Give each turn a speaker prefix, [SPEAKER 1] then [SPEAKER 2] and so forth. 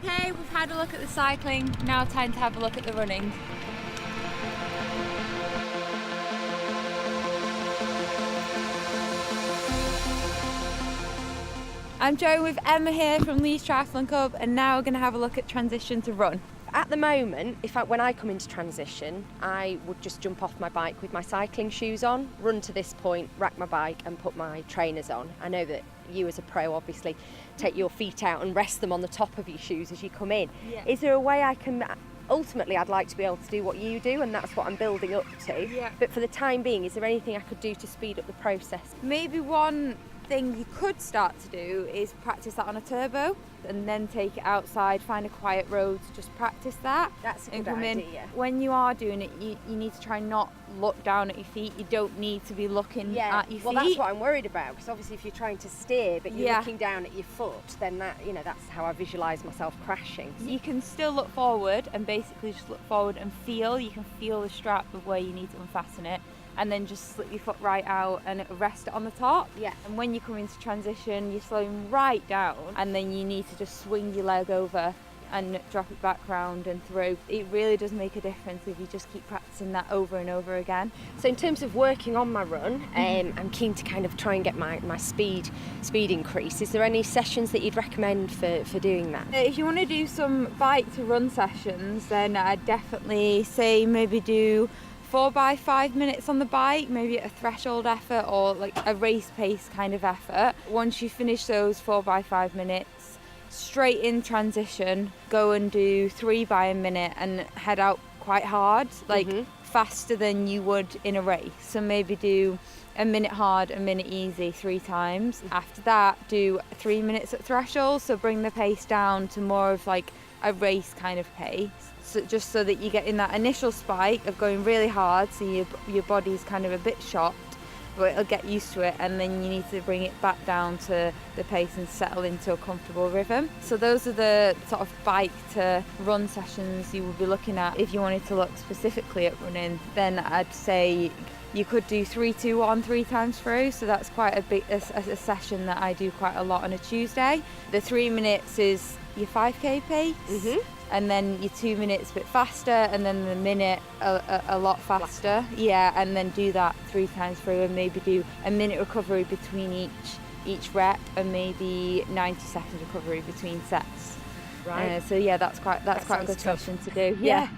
[SPEAKER 1] Okay, we've had a look at the cycling, now time to have a look at the running. I'm joined with Emma here from Leeds Triathlon Club, and now we're going to have a look at transition to run.
[SPEAKER 2] At the moment, when I come into transition, I would just jump off my bike with my cycling shoes on, run to this point, rack my bike and put my trainers on. I know that you as a pro obviously take your feet out and rest them on the top of your shoes as you come in.
[SPEAKER 1] Yeah.
[SPEAKER 2] Is there a way I can... Ultimately, I'd like to be able to do what you do, and that's what I'm building up to.
[SPEAKER 1] Yeah.
[SPEAKER 2] But for the time being, is there anything I could do to speed up the process?
[SPEAKER 1] Maybe one thing you could start to do is practice that on a turbo and then take it outside, find a quiet road to just practice that.
[SPEAKER 2] That's a
[SPEAKER 1] and
[SPEAKER 2] good
[SPEAKER 1] come
[SPEAKER 2] idea.
[SPEAKER 1] In. When you are doing it, you need to try not look down at your feet. You don't need to be looking at your feet.
[SPEAKER 2] Well, that's what I'm worried about, because obviously if you're trying to steer but you're
[SPEAKER 1] Yeah.
[SPEAKER 2] looking down at your foot, then that's how I visualise myself crashing.
[SPEAKER 1] You can still look forward and basically just look forward and feel. You can feel the strap of where you need to unfasten it, and then just slip your foot right out and rest it on the top.
[SPEAKER 2] Yeah.
[SPEAKER 1] And when you come into transition, you're slowing right down, and then you need to just swing your leg over and drop it back round and through. It really does make a difference if you just keep practicing that over and over again.
[SPEAKER 2] So in terms of working on my run, I'm keen to kind of try and get my speed increase. Is there any sessions that you'd recommend for doing that?
[SPEAKER 1] If you want to do some bike to run sessions, then I'd definitely say maybe do 4 by 5 minutes on the bike, maybe a threshold effort or like a race pace kind of effort. Once you finish those 4 by 5 minutes, straight in transition, go and do 3 by a minute and head out quite hard, like faster than you would in a race. So maybe do a minute hard, a minute easy 3 times. After that, do 3 minutes at threshold, so bring the pace down to more of like a race kind of pace. So just so that you get in that initial spike of going really hard, so your body's kind of a bit shocked, but it'll get used to it, and then you need to bring it back down to the pace and settle into a comfortable rhythm. So those are the sort of bike to run sessions you would be looking at. If you wanted to look specifically at running, then I'd say you could do 3-2-1 3 times through, so that's quite a session that I do quite a lot on a Tuesday. The 3 minutes is your 5k pace, and then your 2 minutes a bit faster, and then the minute a lot faster. Yeah, and then do that 3 times through, and maybe do a minute recovery between each rep, and maybe 90-second recovery between sets.
[SPEAKER 2] Right.
[SPEAKER 1] So yeah, that's quite a good
[SPEAKER 2] sounds tough.
[SPEAKER 1] session to do.
[SPEAKER 2] Yeah.